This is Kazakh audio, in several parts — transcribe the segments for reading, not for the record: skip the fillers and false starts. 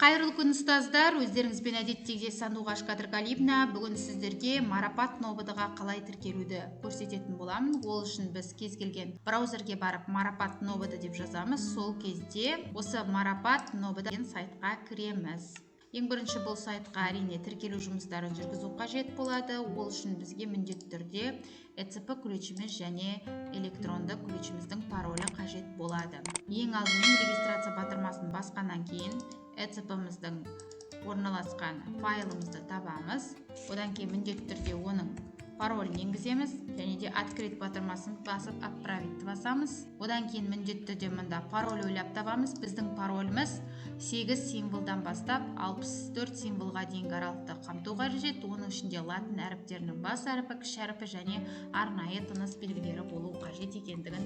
Қайырлы күн ұстаздар, өздеріңізбен әдеттегідей Сандуғаш Қадырғалиевна. Бүгін сіздерге марапат нобыдыға қалай тіркелуді көрсететін боламын. Ол үшін біз кез келген браузерге барып марапат нобыды деп жазамыз. Сол кезде осы марапат нобыды деген сайтқа кіреміз. Ең бірінші бұл сайтқа әрине тіркелу жұмыстарын жүргізу қажет болады. Ол үшін бізге міндетті түрде ECP ключіміз және электронды ключіміздің паролі қажет болады. Ең алдымен регистрация батырмасын басқаннан кейін ECP-міздің орналасқан файлымызды табамыз. Одан кейін міндетті түрде оның паролін енгіземіз және де открыть батырмасын басып отправить басамыз. Одан кейін міндетті түрде мұнда пароль ойлап табамыз. Біздің пароліміз 8 символдан бастап 64 символға дейінгі аралықты қамту қажет. Оның ішінде латын әріптерінің бас әріпі, кіші әріпі және арнайы тыныс белгілері болу қажет екендігін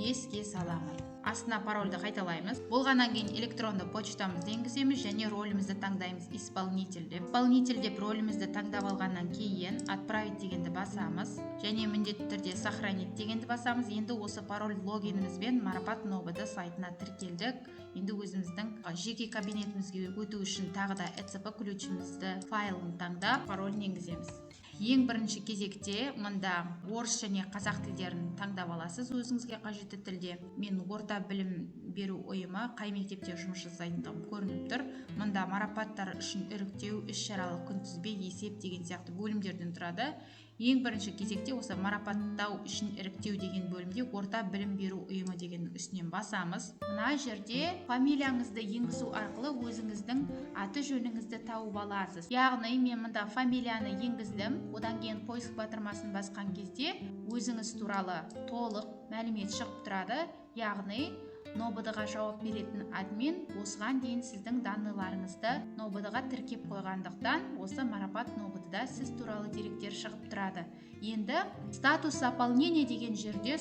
еске саламын. Астына парольді қайталаймыз. Болғаннан кейін электронды почтамызды енгіземіз және рөлімізді таңдаймыз исполнитель деп. Исполнитель деп рөлімізді таңдап алғаннан кейін отправить дегенді басамыз және міндетті түрде сохранить дегенді басамыз. Енді осы пароль логинімізбен марапат нобыды сайтына тіркелдік. Енді өзіміздің жеке кабинетімізге өту үшін тағы да ECP ключімізді файлын таңдап паролін енгіземіз. Ең бірінші кезекте мұнда орыс және қазақ тілдерін таңдап аласыз өзіңізге қажетті тілде. Мен орта білім беру ұйымы қай мектепте жұмыс жасайтындығым көрініп тұр. Мұнда марапаттар үшін іріктеу, іс-шаралық күнтізбе, есеп деген сияқты бөлімдерден тұрады. Ең бірінші кезекте осы марапаттау үшін іріктеу деген бөлімде орта білім беру ұйымы деген үстінен басамыз. Мына жерде фамилияңызды енгізу арқылы өзіңіздің аты жөніңізді тауып аласыз. Яғни мен мұнда фамилияны енгіздім. Одан кейін поиск батырмасын басқан кезде өзіңіз туралы толық мәлімет шығып тұрады. Яғни нобыдыға жауап беретін админ осыған дейін сіздің данныйларыңызды нобыдыға тіркеп қойғандықтан осы марапат нобыдыда сіз туралы деректер шығып тұрады. Енді статус заполнения деген жерде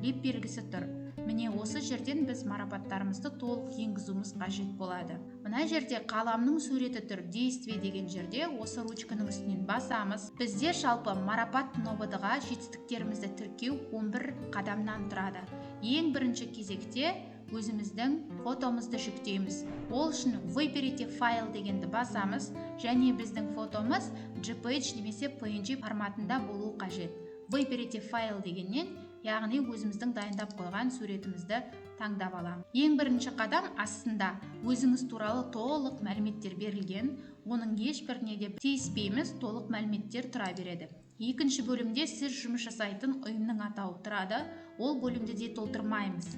леп белгісі тұр. Міне осы жерден біз марапаттарымызды толық енгізуіміз қажет болады. Мына жерде қаламның суреті тұр. Действие деген жерде осы ручканың үстінен басамыз. Бізде жалпы марапат нобыдыға жетістіктерімізді тіркеу 11 қадамнан тұрады. Ең бірінші кезекте өзіміздің фотомызды жүктейміз. Ол үшін выберите файл дегенді басамыз және біздің фотомыз JPEG немесе PNG форматында болу қажет. Выберите файл дегеннен, яғни өзіміздің дайындап қойған суретімізді таңдап аламыз. Ең бірінші қадам астында өзіңіз туралы толық мәліметтер берілген, оның ешбіріне де тиіспейміз, толық мәліметтер тұра береді. Екінші бөлімде сіз жұмыс жасайтын ұйымның атауы тұрады, ол бөлімді де толтырмаймыз.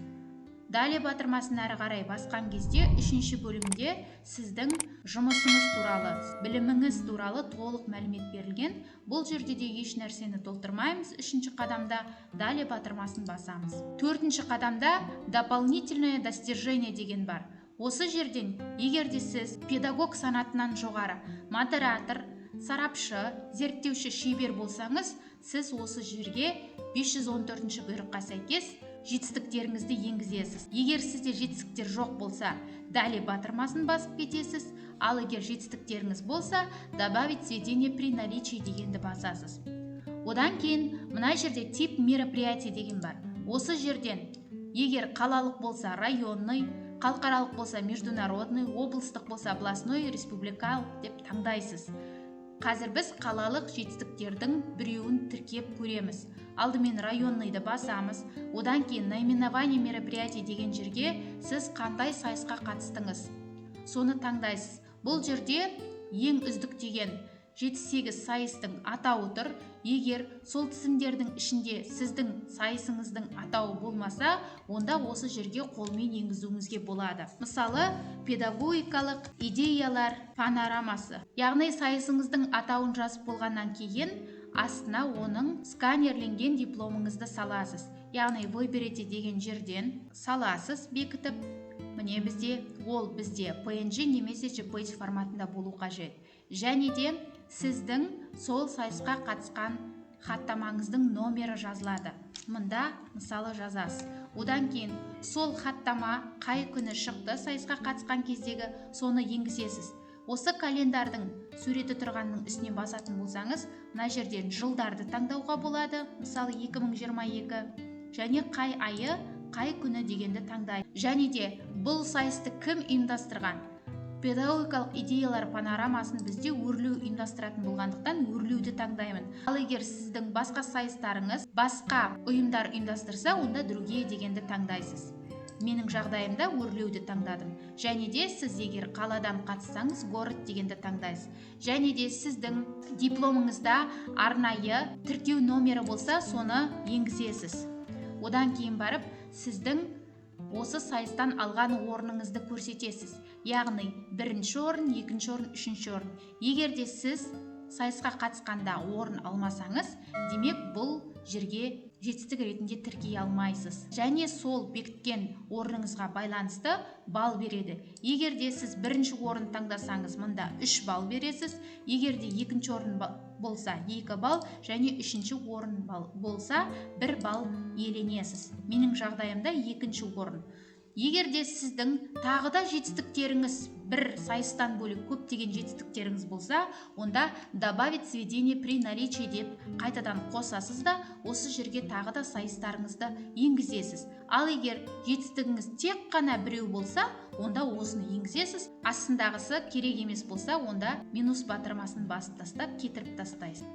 Далее батырмасын әрі қарай басқан кезде үшінші бөлімде сіздің жұмысыңыз туралы, біліміңіз туралы толық мәлімет берілген. Бұл жерде де еш нәрсені толтырмаймыз. Үшінші қадамда далее батырмасын басамыз. Төртінші қадамда дополнительное достижение деген бар. Осы жерден егерде сіз педагог санатынан жоғары, модератор, сарапшы, зерттеуші шебер болсаңыз, сіз осы жерге 514 бұйрыққа сәйкес жетістіктеріңізді енгізесіз. Егер сізде жетістіктер жоқ болса, далее батырмасын басып кетесіз. Ал егер жетістіктеріңіз болса, добавить сведения при наличии дегенді басасыз. Одан кейін мына жерде тип мероприятие деген бар. Осы жерден егер қалалық болса районный, халықаралық болса международный, облыстық болса областной, республикалық деп таңдайсыз. Қазір біз қалалық жетістіктердің біреуін тіркеп көреміз. Алдымен районныйды басамыз. Одан кейін наименование мероприятий деген жерге сіз қандай сайысқа қатыстыңыз, соны таңдайсыз. Бұл жерде ең үздік деген 7-8 сайыстың атауы тұр. Егер сол тізімдердің ішінде сіздің сайысыңыздың атауы болмаса, онда осы жерге қолмен енгізуіңізге болады. Мысалы, педагогикалық идеялар панорамасы. Яғни сайысыңыздың атауын жазып болғаннан кейін астына оның сканерленген дипломыңызды саласыз. Яғни выберите деген жерден саласыз, бекітіп. Міне ол бізде PNG немесе JPEG форматында болу қажет. Және де сіздің сол сайысқа қатысқан хаттамаңыздың номері жазылады. Мұнда мысалы жазасыз. Одан кейін сол хаттама қай күні шықты сайысқа қатысқан кездегі соны енгізесіз. Осы календардың суреті тұрғанның үстіне басатын болсаңыз, мына жерден жылдарды таңдауға болады. Мысалы 2022 және қай айы, қай күні дегенді таңдайды. Және де бұл сайысты кім ұйымдастырған? педагогикалық идеялар панорамасын бізде өрлеу ұйымдастыратын болғандықтан өрлеуді таңдаймын. Ал егер сіздің басқа сайыстарыңыз басқа ұйымдар ұйымдастырса, онда другие дегенді таңдайсыз. Менің жағдайымда өрлеуді таңдадым. Және де сіз егер қаладан қатыссаңыз, город дегенді таңдайсыз. Және де сіздің дипломыңызда арнайы тіркеу номері болса, соны енгізесіз. Одан кейін барып, сіздің осы сайыстан алған орныңызды көрсетесіз. Яғни бірінші орын, екінші орын, үшінші орын. Егер де сіз сайысқа қатысқанда орын алмасаңыз, демек бұл жерге жетістік ретінде тіркей алмайсыз. Және сол бекіткен орныңызға байланысты балл береді. Егер де сіз бірінші орын таңдасаңыз, мұнда 3 балл бересіз. Егер де екінші орын болса 2 балл, және үшінші орын болса 1 балл иеленесіз. Менің жағдайымда екінші орын. Егер де сіздің тағы да жетістіктеріңіз бір сайыстан бөлек көптеген жетістіктеріңіз болса, онда добавить сведения при наличии деп қайтадан қосасыз да, осы жерге тағы да сайыстарыңызды енгізесіз. Ал егер жетістігіңіз тек қана біреу болса, онда осыны енгізесіз. Астындағысы керек емес болса, онда минус батырмасын басып тастап, кетіріп тастайсыз.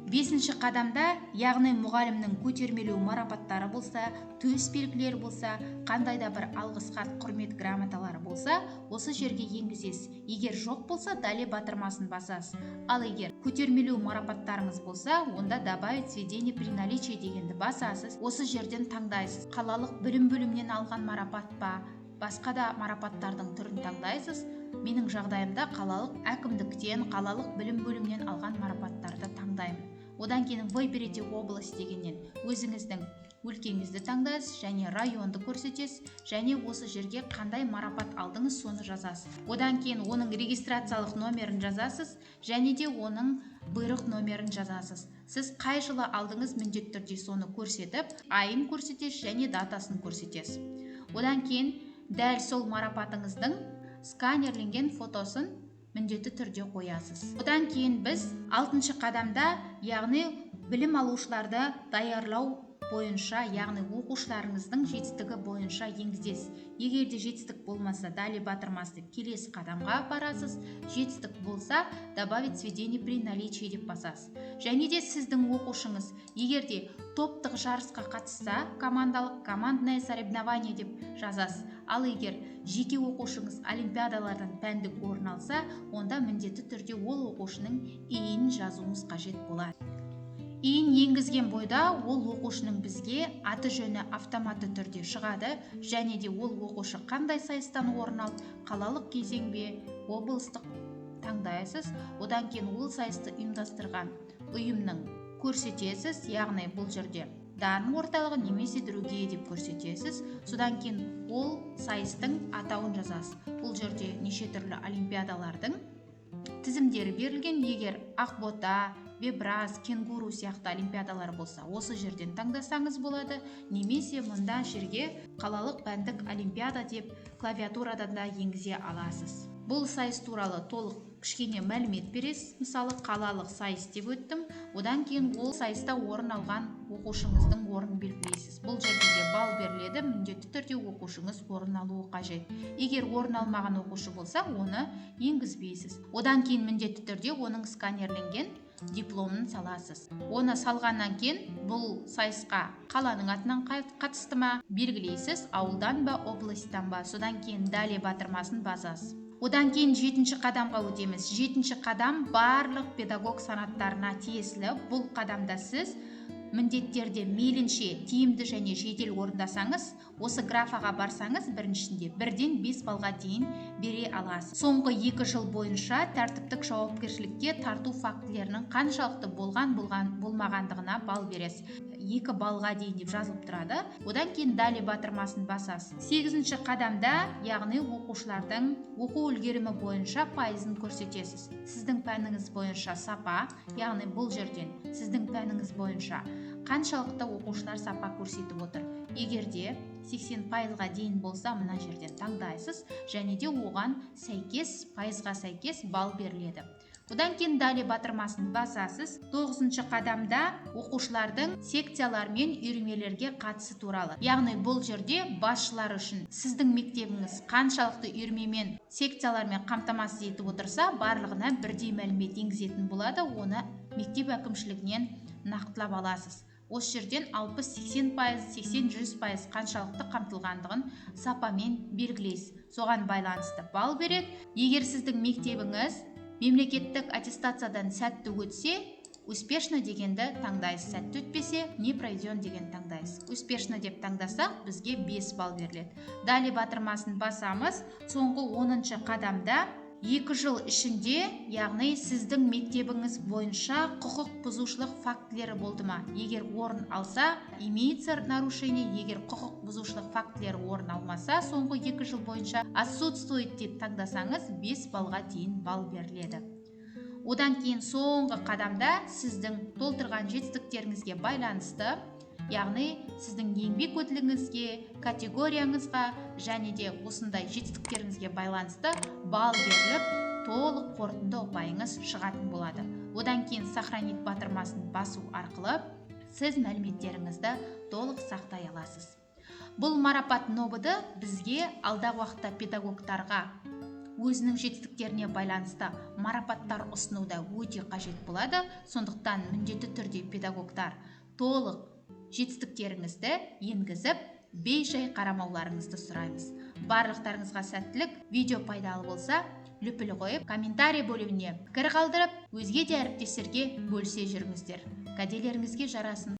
5-ші қадамда, яғни мұғалімнің көтермелеу марапаттары болса, төс белгілері болса, қандай да бір алғыс хат, құрмет грамоталары болса, осы жерге енгізесіз. Егер жоқ болса, далее батырмасын басасыз. Ал егер көтермелеу марапаттарыңыз болса, онда добавить сведения при наличии дегенді басасыз. Осы жерден таңдайсыз. Қалалық білім бөлімінен алған марапат па, басқа да марапаттардың түрін таңдайсыз. Менің жағдайымда қалалық әкімдіктен, қалалық білім бөлімінен алған марапаттарды таңдаймын. Одан кейін выберите область дегеннен өзіңіздің өлкеңізді таңдайсыз және районды көрсетесіз, және осы жерге қандай марапат алдыңыз, соны жазасыз. Одан кейін оның регистрациялық номерін жазасыз, және де оның бұйрық номерін жазасыз. Сіз қай жылы алдыңыз, міндетті түрде соны көрсетіп, айын көрсетесіз және датасын көрсетесіз. Одан кейін дәл сол марапатыңыздың сканерленген фотосын міндетті түрде қоясыз. Одан кейін біз 6-ші қадамда, яғни білім алушыларды даярлау бойынша, яғни оқушыларыңыздың жетістігі бойынша енгізесіз. Егер де жетістік болмаса, далее батырмасы келесі қадамға барасыз. Жетістік болса, добавить сведения при наличии деп басасыз. Және де сіздің оқушыңыз егер де топтық жарысқа қатысса, командное соревнование деп жазасыз. Ал егер жеке оқушыңыз олимпиадалардан пәндік орын алса, онда міндетті түрде ол оқушының иін жазуыңыз қажет болады. Иін енгізген бойда ол оқушының бізге аты жөні автоматты түрде шығады, және де ол оқушы қандай сайыстан орын алып, қалалық кезең бе, облыстық таңдайсыз. Одан кейін ол сайысты ұйымдастырған ұйымның көрсетесіз, яғни бұл жерде дарын орталығы немесе другие деп көрсетесіз. Содан кейін ол сайыстың атауын жазасыз. Бұл жерде неше түрлі олимпиадалардың тізімдері берілген. Егер ақбота, вебраз, кенгуру сияқты олимпиадалар болса, осы жерден таңдасаңыз болады. Немесе мұнда жерге қалалық пәндік олимпиада деп клавиатурадан да енгізе аласыз. Бұл сайыс туралы толық кішкене мәлімет бересіз. Мысалы, қалалық сайыс деп өттім. Одан кейін ол сайыста орын алған оқушыңыздың орнын белгілейсіз. Бұл жерде де балл беріледі, міндетті түрде оқушыңыз орын алуы қажет. Егер орын алмаған оқушы болса, оны енгізбейсіз. Одан кейін міндетті түрде оның сканерленген дипломын саласыз. Оны салғаннан кейін бұл сайысқа қаланың атынан қатысты ма белгілейсіз, ауылдан ба, областтан ба. Содан кейін далее батырмасын басасыз. Одан кейін 7-ші қадамға өтеміз. 7-ші қадам барлық педагог санаттарына тиесілі. Бұл қадамда сіз міндеттерде мейлінше тиімді және жедел орындасаңыз, осы графаға барсаңыз, біріншінде 1-ден 5 балға дейін бере аласыз. Соңғы 2 жыл бойынша тәртіптік жауапкершілікке тарту фактілерінің қаншалықты болмағандығына балл бересіз. 2 балға дейін деп жазылып тұрады. Одан кейін далее батырмасын басасыз. 8-ші қадамда, яғни оқушылардың оқу үлгерімі бойынша пайызын көрсетесіз. Сіздің пәніңіз бойынша сапа, яғни бұл жерден сіздің пәніңіз бойынша қаншалықты оқушылар сапа көрсетіп отыр. Егер де 80%-ға дейін болса, мына жерден таңдайсыз, және де оған сәйкес, пайызға сәйкес балл беріледі. Одан кейін дали батырмасын басасыз. 9-шы қадамда оқушылардың секциялар мен үйірмелерге қатысы туралы. Яғни бұл жерде басшылар үшін сіздің мектебіңіз қаншалықты үйірмемен, секциялармен қамтамасыз етіп отырса, барлығына бірдей мәлімет енгізетін болады. Оны мектеп әкімшілігінен нақтылап аласыз. Осы жерден 60-80%, 80-100% қаншалықты қамтылғандығын сапамен белгілейсіз. Соған байланысты балл береді. Егер сіздің мектебіңіз мемлекеттік аттестациядан сәтті өтсе, успешно дегенді таңдайсыз. Сәтті өтпесе, не пройден деген таңдайсыз. Успешно деп таңдасақ, бізге 5 балл беріледі. Дали батырмасын басамыз. Соңғы 10-шы қадамда 2 жыл ішінде, яғни сіздің мектебіңіз бойынша құқық бұзушылық фактілері болды ма? Егер орын алса, имеется нарушение, егер құқық бұзушылық фактілері орын алмаса, соңғы 2 жыл бойынша отсутствует деп таңдасаңыз, 5 балға дейін балл беріледі. Одан кейін соңғы қадамда сіздің толтырған жетістіктеріңізге байланысты, яғни сіздің еңбек өтіліңізге, категорияңызға және де осындай жетістіктеріңізге байланысты балл беріліп, толық қорытынды ұпайыңыз шығатын болады. Одан кейін сохранить батырмасын басу арқылы сіз мәліметтеріңізді толық сақтай аласыз. Бұл марапат нобыды бізге алдағы уақытта педагогтарға өзінің жетістіктеріне байланысты марапаттар ұсынуда өте қажет болады. Сондықтан міндетті түрде педагогтар толық жетістіктеріңізді енгізіп, бей-жай қарамауларыңызды сұраймыз. Барлықтарыңызға сәттілік. Видео пайдалы болса, лүпіл қойып, комментарий бөліміне пікір қалдырып, өзге де әріптестерге бөлісе жүріңіздер. Кәделеріңізге жарасын.